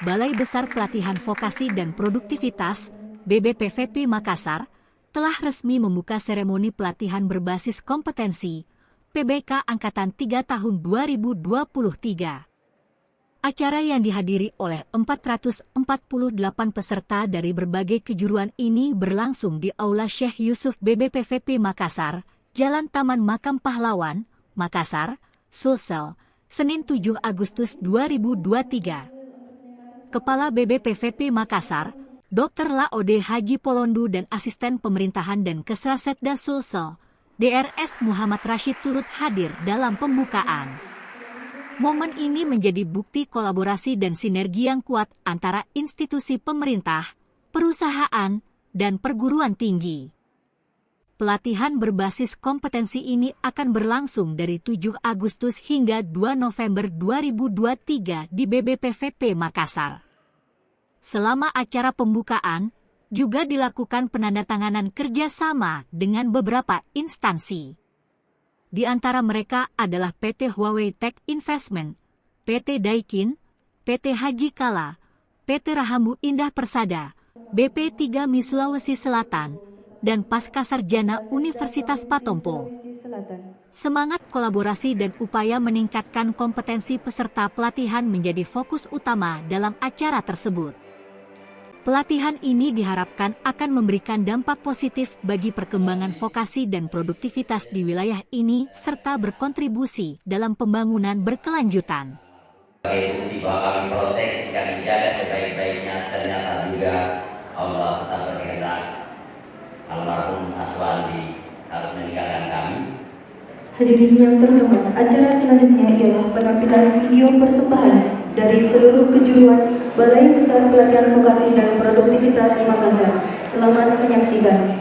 Balai Besar Pelatihan Vokasi dan Produktivitas, BBPVP Makassar, telah resmi membuka seremoni pelatihan berbasis kompetensi, PBK Angkatan 3 tahun 2023. Acara yang dihadiri oleh 448 peserta dari berbagai kejuruan ini berlangsung di Aula Syekh Yusuf BBPVP Makassar, Jalan Taman Makam Pahlawan, Makassar, Sulsel, Senin 7 Agustus 2023. Kepala BBPVP Makassar, Dr. Laode Haji Polondu dan Asisten Pemerintahan dan Kesrasetda Sulsel, DRS Muhammad Rashid turut hadir dalam pembukaan. Momen ini menjadi bukti kolaborasi dan sinergi yang kuat antara institusi pemerintah, perusahaan, dan perguruan tinggi. Pelatihan berbasis kompetensi ini akan berlangsung dari 7 Agustus hingga 2 November 2023 di BBPVP Makassar. Selama acara pembukaan, juga dilakukan penandatanganan kerjasama dengan beberapa instansi. Di antara mereka adalah PT Huawei Tech Investment, PT Daikin, PT Haji Kala, PT Rahambu Indah Persada, BP3 Mi Sulawesi Selatan, dan Pascasarjana Universitas Patompo. Semangat kolaborasi dan upaya meningkatkan kompetensi peserta pelatihan menjadi fokus utama dalam acara tersebut. Pelatihan ini diharapkan akan memberikan dampak positif bagi perkembangan vokasi dan produktivitas di wilayah ini serta berkontribusi dalam pembangunan berkelanjutan. Sebagai bukti bahwa kami proteksi, kami jaga sebaik-baiknya, ternyata juga Allah tetap berkehendak. Almarhum Aswandi harus meninggalkan kami. Hadirin yang terhormat, acara selanjutnya ialah penampilan video persembahan dari seluruh kejuruan Balai Besar Pelatihan Vokasi dan Produktivitas Makassar. Selamat menyaksikan.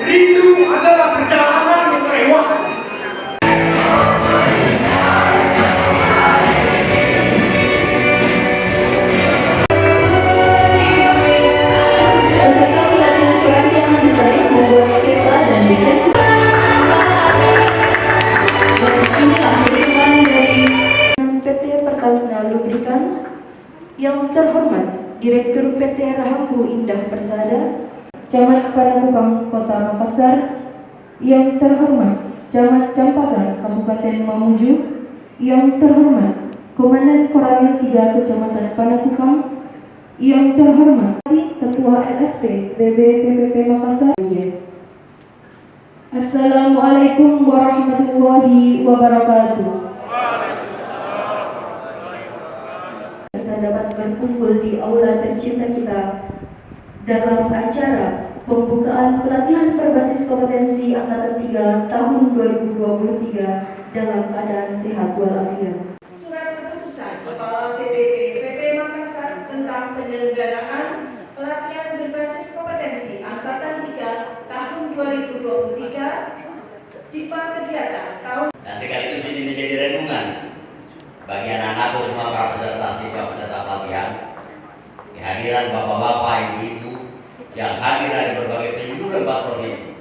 Rindu adalah perjalanan yang mewah. Peserta pelatihan perancangan desain membuat sketsa dan desain. Inilah persembahan dari PT Pertamina Lubricants. Yang terhormat Direktur PT Rahambu Indah Persada, Camat Panakukang Kota Makassar. Yang terhormat Camat Campaka Kabupaten Mamuju. Yang terhormat Komandan Koramil 3 Kecamatan Panakukang. Yang terhormat Ketua LSP BBPVP Makassar. Assalamualaikum warahmatullahi wabarakatuh. Kita dapat berkumpul di aula tercinta kita dalam acara pembukaan pelatihan berbasis kompetensi Angkatan 3 tahun 2023 dalam keadaan sehat walafiat. Surat keputusan Kepala BBPVP Makassar tentang penyelenggaraan pelatihan berbasis kompetensi Angkatan 3 tahun 2023 TIPA kegiatan tahun. Dan sekaligus ini menjadi renungan bagi anak-anak semua para peserta siswa peserta pelatihan, kehadiran bapak-bapak, ibu-ibu yang hadir dari berbagai penjuru 4 provinsi.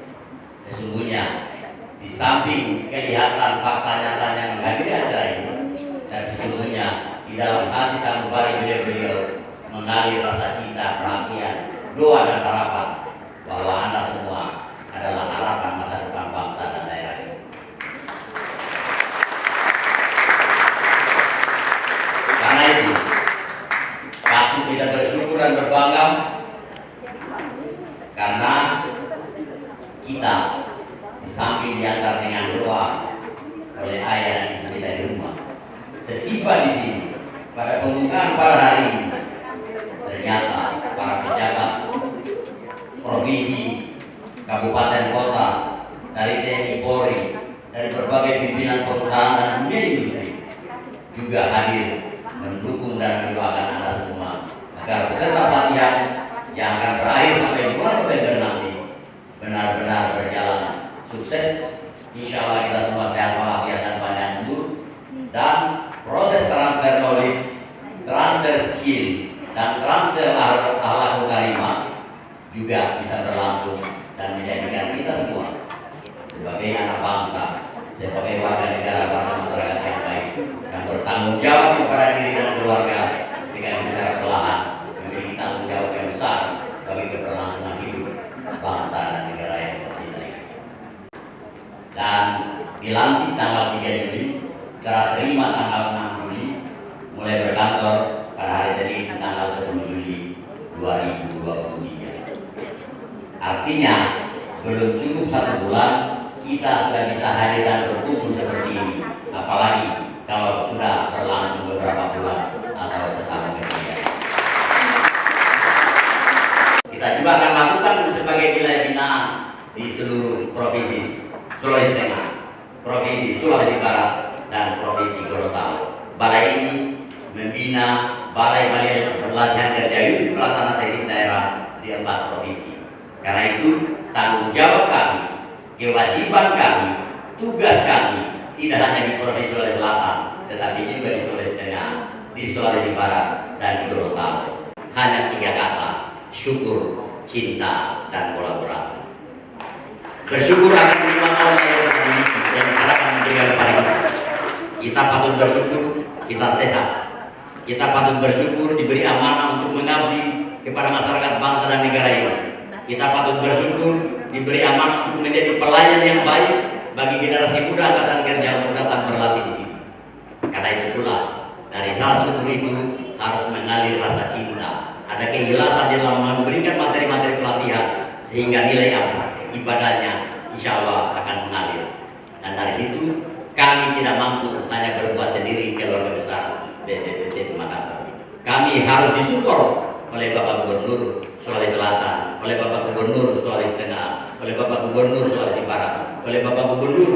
Sesungguhnya di samping kelihatan fakta nyata yang menghadiri acara ini, dan sesungguhnya di dalam hati sanubari beliau-beliau mengalir rasa cinta, perhatian, doa dan harapan bahwa Anda semua adalah harapan masa depan bangsa dan daerah ini. bersyukur dan berbangga karena kita di samping diantar dengan doa oleh ayah dan ibu kita di rumah. Setiba di sini pada pembukaan pada hari ini, ternyata para pejabat provinsi, kabupaten, kota, dari TNI Polri, dari berbagai pimpinan perusahaan dan dunia industri juga hadir mendukung dan mendoakan Anda semua agar peserta pelatihan yang akan berakhir sampai bulan November nanti benar-benar berjalan sukses. Insya Allah kita semua sehat walafiat dan panjang umur, dan proses transfer knowledge, transfer skill, dan transfer akhlak karimah juga bisa berlangsung dan menjadikan kita semua sebagai anak bangsa, sebagai warga negara, warga masyarakat yang baik, yang bertanggung jawab kepada diri dan keluarga, sehingga bisa perlahan memiliki tanggung jawab yang besar bagi keberlangsungan hidup bangsa dan negara yang kita cintai. Dan dilantik tanggal 3 Juli, secara terima tanggal 6 Juli, mulai berkantor pada hari Senin tanggal 10 Juli 2023. Artinya belum cukup 1 bulan kita sudah bisa hadir dan berkumpul seperti ini, apalagi kalau sudah berlangsung beberapa bulan atau setahun kemudian. Kita juga akan lakukan sebagai wilayah binaan di seluruh provinsi Sulawesi Tengah, provinsi Sulawesi Barat, dan provinsi Gorontalo. Balai ini membina balai pelatihan kerja unit pelaksana teknis daerah di 4 provinsi. Karena itu tanggung jawab kami, kewajiban kami, tugas kami tidak hanya di Provinsi Sulawesi Selatan, tetapi juga di Sulawesi Tengah, di Sulawesi Barat, dan di Gorontalo. Hanya 3 kata: syukur, cinta, dan kolaborasi. Bersyukur akan menerima Allah yang memiliki dan diserahkan memberikan kepada kita. Kita patut bersyukur kita sehat. Kita patut bersyukur diberi amanah untuk mengabdi kepada masyarakat bangsa dan negara ini. Kita patut bersyukur diberi amanah untuk menjadi pelayan yang baik bagi generasi muda angkatan kerja untuk datang berlatih di sini. Karena itu pula dari rasa syukur itu harus mengalir rasa cinta. Ada keikhlasan dalam memberikan materi-materi pelatihan sehingga nilai ibadahnya insya Allah akan mengalir. Dan dari situ kami tidak mampu hanya berbuat sendiri keluarga besar BPPT Makassar. Kami harus disupport oleh Bapak Gubernur Sulawesi Selatan, oleh Bapak Gubernur Sulawesi Tengah, oleh Bapak Gubernur Sulawesi Barat, oleh Bapak Gubernur